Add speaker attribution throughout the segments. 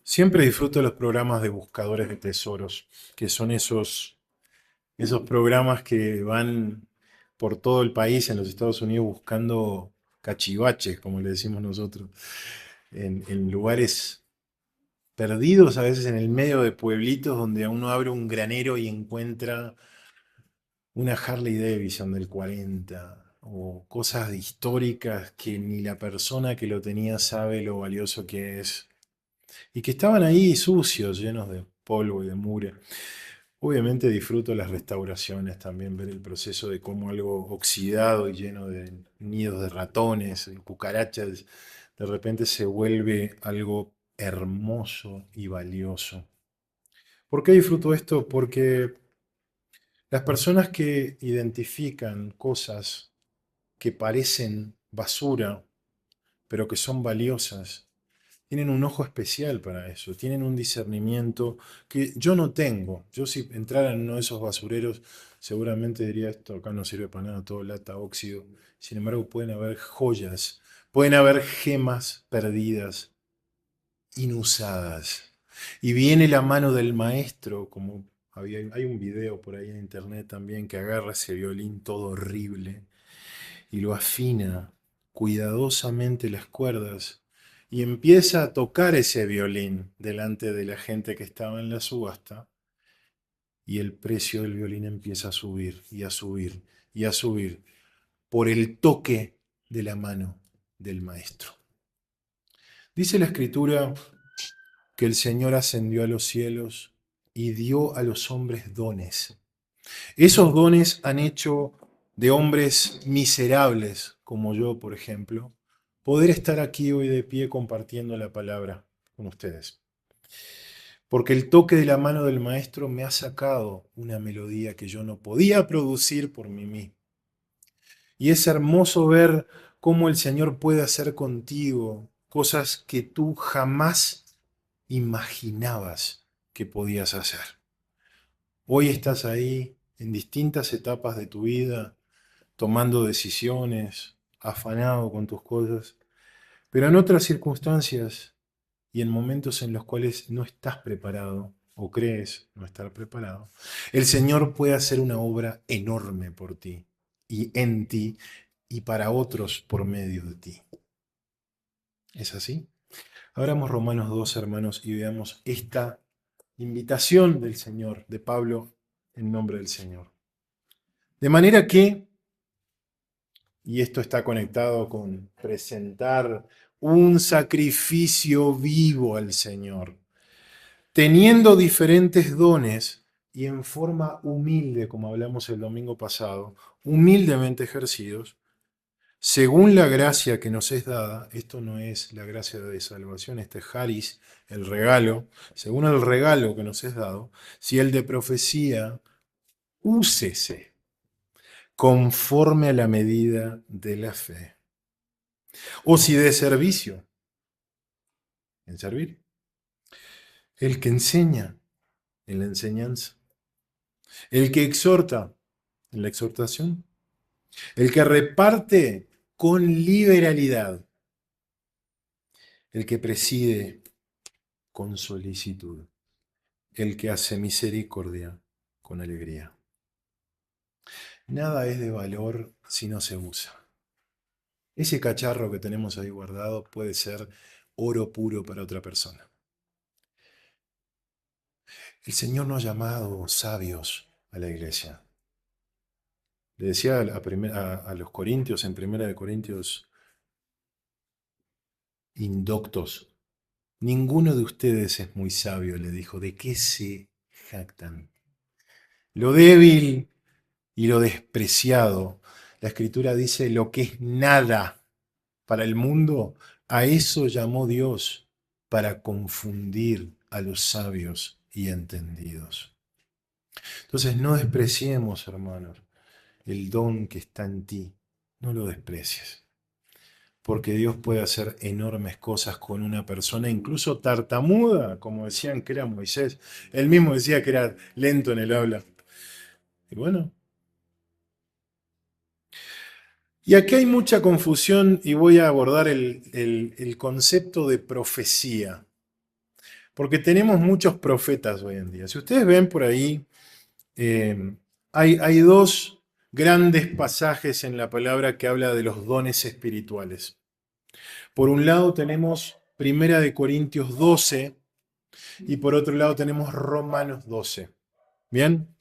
Speaker 1: Siempre disfruto los programas de buscadores de tesoros, que son esos programas que van por todo el país en los Estados Unidos buscando cachivaches, como le decimos nosotros, en lugares perdidos, a veces en el medio de pueblitos donde uno abre un granero y encuentra una Harley Davidson del 40 o cosas históricas que ni la persona que lo tenía sabe lo valioso que es. Y que estaban ahí sucios, llenos de polvo y de mugre. Obviamente disfruto las restauraciones también, ver el proceso de cómo algo oxidado y lleno de nidos de ratones, y cucarachas, de repente se vuelve algo hermoso y valioso. ¿Por qué disfruto esto? Porque las personas que identifican cosas que parecen basura, pero que son valiosas, tienen un ojo especial para eso, tienen un discernimiento que yo no tengo. Yo si entrara en uno de esos basureros, seguramente diría esto acá no sirve para nada, todo lata, óxido. Sin embargo, pueden haber joyas, pueden haber gemas perdidas, inusadas. Y viene la mano del maestro, como hay un video por ahí en internet también que agarra ese violín todo horrible y lo afina cuidadosamente las cuerdas y empieza a tocar ese violín delante de la gente que estaba en la subasta y el precio del violín empieza a subir y a subir y a subir por el toque de la mano del maestro. Dice la escritura que el Señor ascendió a los cielos y dio a los hombres dones. Esos dones han hecho de hombres miserables, como yo, por ejemplo, poder estar aquí hoy de pie compartiendo la palabra con ustedes. Porque el toque de la mano del maestro me ha sacado una melodía que yo no podía producir por mí mismo. Y es hermoso ver cómo el Señor puede hacer contigo cosas que tú jamás imaginabas que podías hacer. Hoy estás ahí en distintas etapas de tu vida, tomando decisiones, afanado con tus cosas, pero en otras circunstancias y en momentos en los cuales no estás preparado o crees no estar preparado, el Señor puede hacer una obra enorme por ti y en ti y para otros por medio de ti. ¿Es así? Abramos Romanos 2, hermanos, y veamos esta invitación del Señor, de Pablo, en nombre del Señor. De manera que, y esto está conectado con presentar un sacrificio vivo al Señor, teniendo diferentes dones y en forma humilde, como hablamos el domingo pasado, humildemente ejercidos, según la gracia que nos es dada. Esto no es la gracia de salvación, este es Haris, el regalo, según el regalo que nos es dado, si el de profecía, úsese conforme a la medida de la fe. O si de servicio, en servir. El que enseña, en la enseñanza. El que exhorta, en la exhortación. El que reparte con liberalidad. El que preside con solicitud. El que hace misericordia con alegría. Nada es de valor si no se usa. Ese cacharro que tenemos ahí guardado puede ser oro puro para otra persona. El Señor nos ha llamado sabios a la iglesia. Le decía a los corintios, en Primera de Corintios, indoctos, ninguno de ustedes es muy sabio, le dijo, ¿de qué se jactan? Lo débil y lo despreciado. La Escritura dice, lo que es nada para el mundo, a eso llamó Dios para confundir a los sabios y entendidos. Entonces no despreciemos, hermanos, el don que está en ti. No lo desprecies. Porque Dios puede hacer enormes cosas con una persona, incluso tartamuda, como decían que era Moisés. Él mismo decía que era lento en el habla. Y bueno, y aquí hay mucha confusión y voy a abordar el concepto de profecía. Porque tenemos muchos profetas hoy en día. Si ustedes ven por ahí, hay dos grandes pasajes en la palabra que habla de los dones espirituales. Por un lado tenemos Primera de Corintios 12 y por otro lado tenemos Romanos 12. ¿Bien?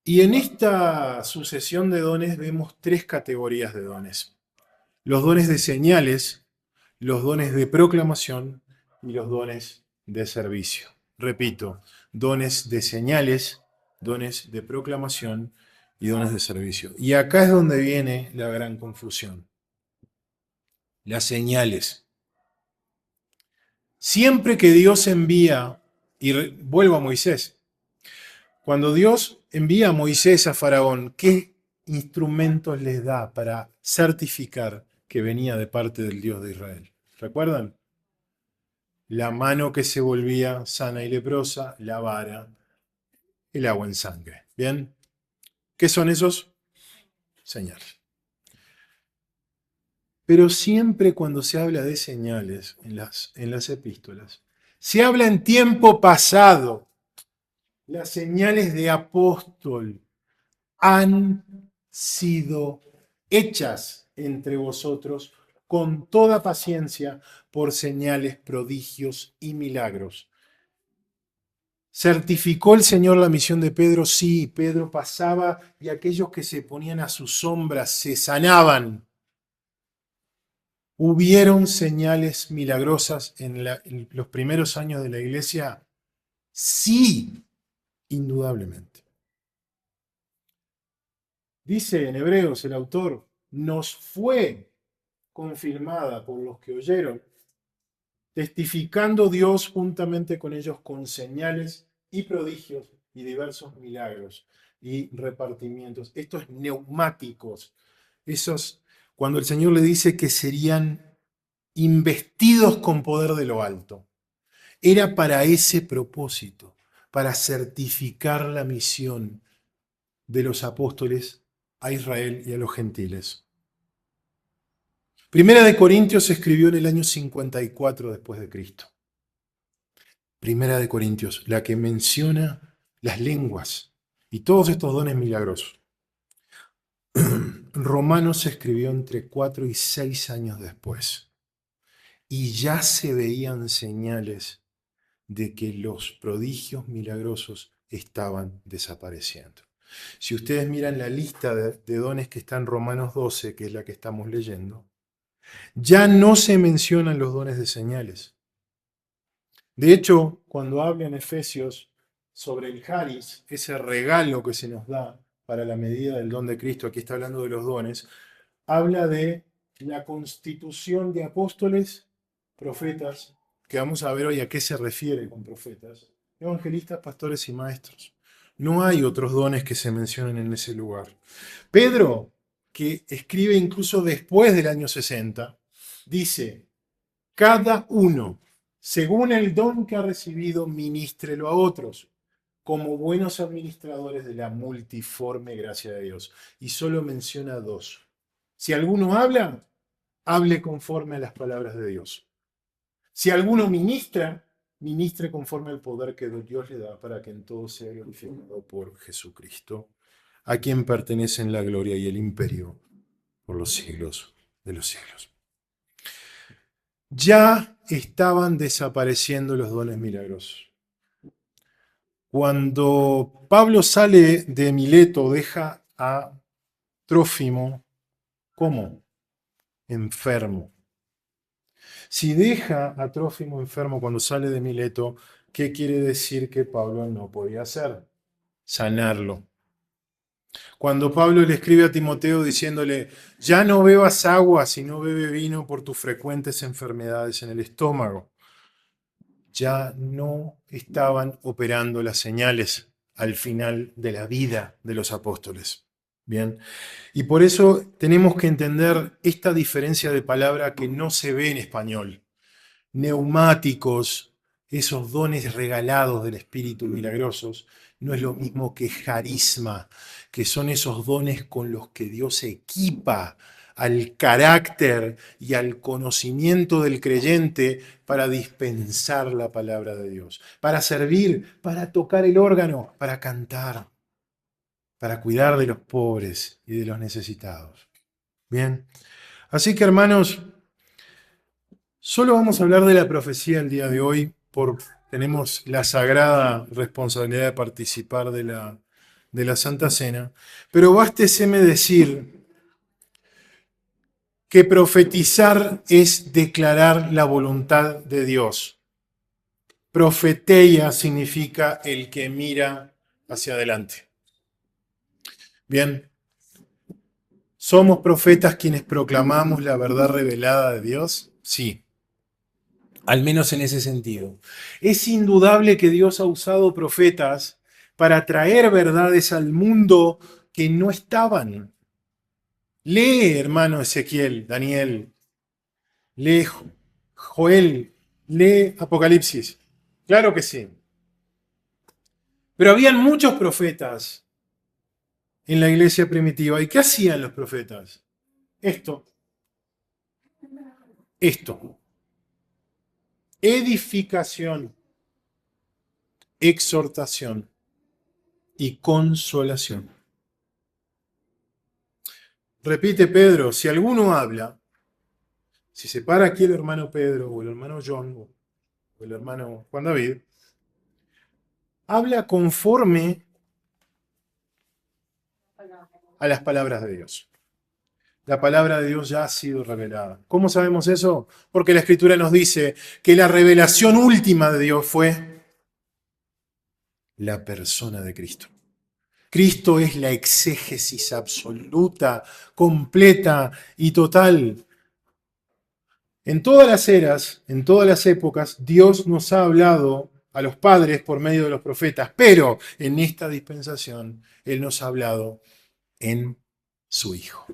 Speaker 1: Y en esta sucesión de dones vemos tres categorías de dones. Los dones de señales, los dones de proclamación y los dones de servicio. Repito, dones de señales, dones de proclamación y dones de servicio. Y acá es donde viene la gran confusión. Las señales. Siempre que Dios envía, y vuelvo a Moisés, cuando Dios envía a Moisés a Faraón, ¿qué instrumentos les da para certificar que venía de parte del Dios de Israel? ¿Recuerdan? La mano que se volvía sana y leprosa, la vara, el agua en sangre. ¿Bien? ¿Qué son esos? Señales. Pero siempre cuando se habla de señales en las epístolas, se habla en tiempo pasado. Las señales de apóstol han sido hechas entre vosotros con toda paciencia por señales, prodigios y milagros. ¿Certificó el Señor la misión de Pedro? Sí, Pedro pasaba y aquellos que se ponían a su sombra se sanaban. ¿Hubieron señales milagrosas en los primeros años de la iglesia? Sí, indudablemente. Dice en Hebreos el autor, nos fue confirmada por los que oyeron, testificando Dios juntamente con ellos con señales y prodigios y diversos milagros y repartimientos. Estos neumáticos, esos, cuando el Señor le dice que serían investidos con poder de lo alto, era para ese propósito, para certificar la misión de los apóstoles a Israel y a los gentiles. Primera de Corintios se escribió en el año 54 después de Cristo. Primera de Corintios, la que menciona las lenguas y todos estos dones milagrosos. Romanos se escribió entre 4 y 6 años después. Y ya se veían señales de que los prodigios milagrosos estaban desapareciendo. Si ustedes miran la lista de dones que está en Romanos 12, que es la que estamos leyendo, ya no se mencionan los dones de señales. De hecho, cuando habla en Efesios sobre el Haris, ese regalo que se nos da para la medida del don de Cristo, aquí está hablando de los dones, habla de la constitución de apóstoles, profetas, que vamos a ver hoy a qué se refiere con profetas, evangelistas, pastores y maestros. No hay otros dones que se mencionen en ese lugar. Pedro, que escribe incluso después del año 60, dice, cada uno, según el don que ha recibido, ministrelo a otros, como buenos administradores de la multiforme gracia de Dios. Y solo menciona dos. Si alguno habla, hable conforme a las palabras de Dios. Si alguno ministra, ministre conforme al poder que Dios le da para que en todo sea glorificado por Jesucristo, a quien pertenecen la gloria y el imperio por los siglos de los siglos. Ya estaban desapareciendo los dones milagrosos. Cuando Pablo sale de Mileto, deja a Trófimo, ¿cómo? Enfermo. Si deja a Trófimo enfermo cuando sale de Mileto, ¿qué quiere decir que Pablo no podía hacer? Sanarlo. Cuando Pablo le escribe a Timoteo diciéndole, ya no bebas agua, sino bebe vino por tus frecuentes enfermedades en el estómago, ya no estaban operando las señales al final de la vida de los apóstoles. Bien, y por eso tenemos que entender esta diferencia de palabra que no se ve en español. Neumáticos, esos dones regalados del Espíritu milagrosos, no es lo mismo que carisma, que son esos dones con los que Dios equipa al carácter y al conocimiento del creyente para dispensar la palabra de Dios, para servir, para tocar el órgano, para cantar, para cuidar de los pobres y de los necesitados. Bien, así que hermanos, solo vamos a hablar de la profecía el día de hoy, tenemos la sagrada responsabilidad de participar de la Santa Cena, pero básteseme decir que profetizar es declarar la voluntad de Dios. Profeteia significa el que mira hacia adelante. Bien, ¿somos profetas quienes proclamamos la verdad revelada de Dios? Sí. Al menos en ese sentido. Es indudable que Dios ha usado profetas para traer verdades al mundo que no estaban. Lee, hermano Ezequiel, Daniel, lee Joel, lee Apocalipsis. Claro que sí. Pero habían muchos profetas en la iglesia primitiva. ¿Y qué hacían los profetas? Esto. Edificación, exhortación y consolación. Repite Pedro, si alguno habla, si se para aquí el hermano Pedro o el hermano John o el hermano Juan David, habla conforme a las palabras de Dios. La palabra de Dios ya ha sido revelada. ¿Cómo sabemos eso? Porque la Escritura nos dice que la revelación última de Dios fue la persona de Cristo. Cristo es la exégesis absoluta, completa y total. En todas las eras, en todas las épocas, Dios nos ha hablado a los padres por medio de los profetas, pero en esta dispensación Él nos ha hablado en su Hijo.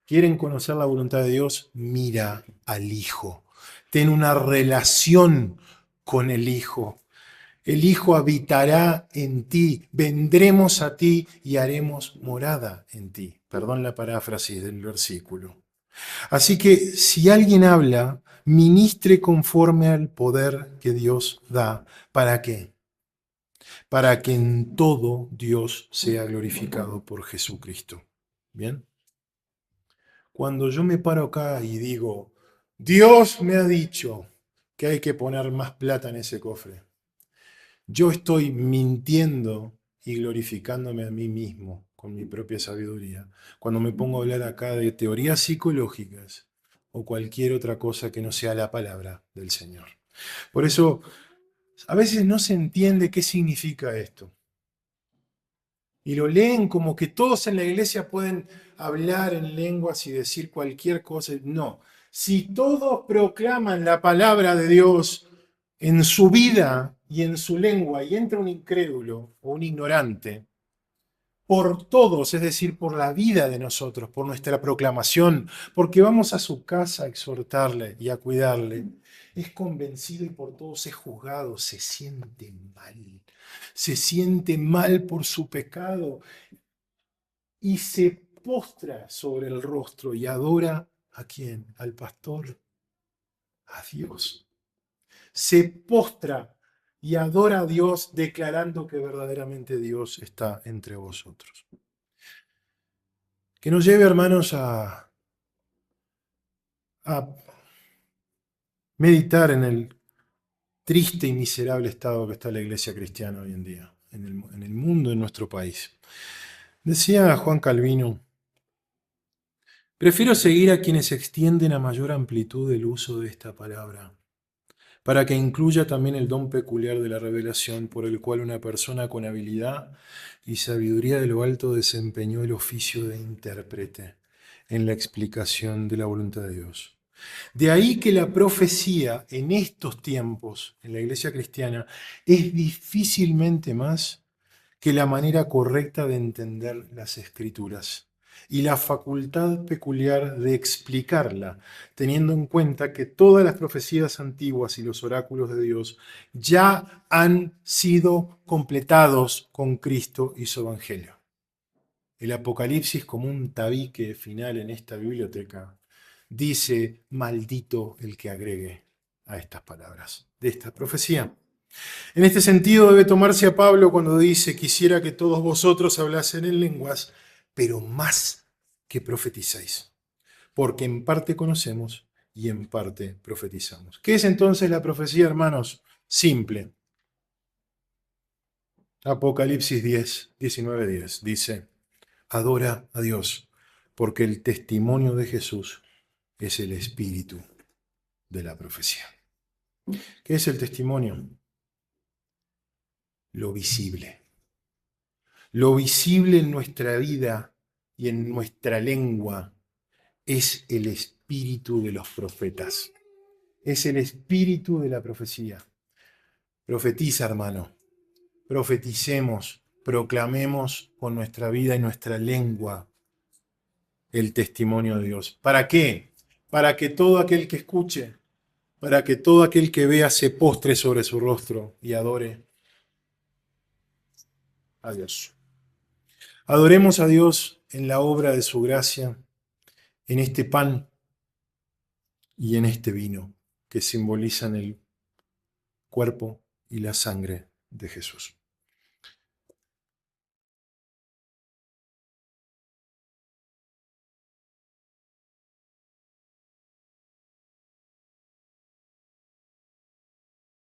Speaker 1: ¿Quieren conocer la voluntad de Dios? Mira al Hijo. Ten una relación con el Hijo. El Hijo habitará en ti, vendremos a ti y haremos morada en ti. Perdón la paráfrasis del versículo. Así que si alguien habla, ministre conforme al poder que Dios da. ¿Para qué? Para que en todo Dios sea glorificado por Jesucristo. ¿Bien? Cuando yo me paro acá y digo, Dios me ha dicho que hay que poner más plata en ese cofre, yo estoy mintiendo y glorificándome a mí mismo con mi propia sabiduría. Cuando me pongo a hablar acá de teorías psicológicas o cualquier otra cosa que no sea la palabra del Señor. Por eso, a veces no se entiende qué significa esto. Y lo leen como que todos en la iglesia pueden hablar en lenguas y decir cualquier cosa. No, si todos proclaman la palabra de Dios en su vida y en su lengua y entra un incrédulo o un ignorante, por todos, es decir, por la vida de nosotros, por nuestra proclamación, porque vamos a su casa a exhortarle y a cuidarle, es convencido y por todos es juzgado, se siente mal por su pecado y se postra sobre el rostro y adora ¿a quién? Al pastor, a Dios. Se postra y adora a Dios declarando que verdaderamente Dios está entre vosotros. Que nos lleve, hermanos, a meditar en el triste y miserable estado que está la iglesia cristiana hoy en día, en el mundo, en nuestro país. Decía Juan Calvino, prefiero seguir a quienes extienden a mayor amplitud el uso de esta palabra, para que incluya también el don peculiar de la revelación por el cual una persona con habilidad y sabiduría de lo alto desempeñó el oficio de intérprete en la explicación de la voluntad de Dios. De ahí que la profecía en estos tiempos, en la iglesia cristiana, es difícilmente más que la manera correcta de entender las escrituras y la facultad peculiar de explicarla, teniendo en cuenta que todas las profecías antiguas y los oráculos de Dios ya han sido completados con Cristo y su Evangelio. El Apocalipsis, como un tabique final en esta biblioteca, dice: maldito el que agregue a estas palabras de esta profecía. En este sentido debe tomarse a Pablo cuando dice: quisiera que todos vosotros hablasen en lenguas, pero más que profeticéis, porque en parte conocemos y en parte profetizamos. ¿Qué es entonces la profecía, hermanos? Simple. Apocalipsis 10, 19, 10 dice: adora a Dios, porque el testimonio de Jesús es el espíritu de la profecía. ¿Qué es el testimonio? Lo visible. Lo visible en nuestra vida y en nuestra lengua es el espíritu de los profetas. Es el espíritu de la profecía. Profetiza, hermano. Profeticemos, proclamemos con nuestra vida y nuestra lengua el testimonio de Dios. ¿Para qué? Para que todo aquel que escuche, para que todo aquel que vea se postre sobre su rostro y adore a Dios. Adoremos a Dios en la obra de su gracia, en este pan y en este vino que simbolizan el cuerpo y la sangre de Jesús.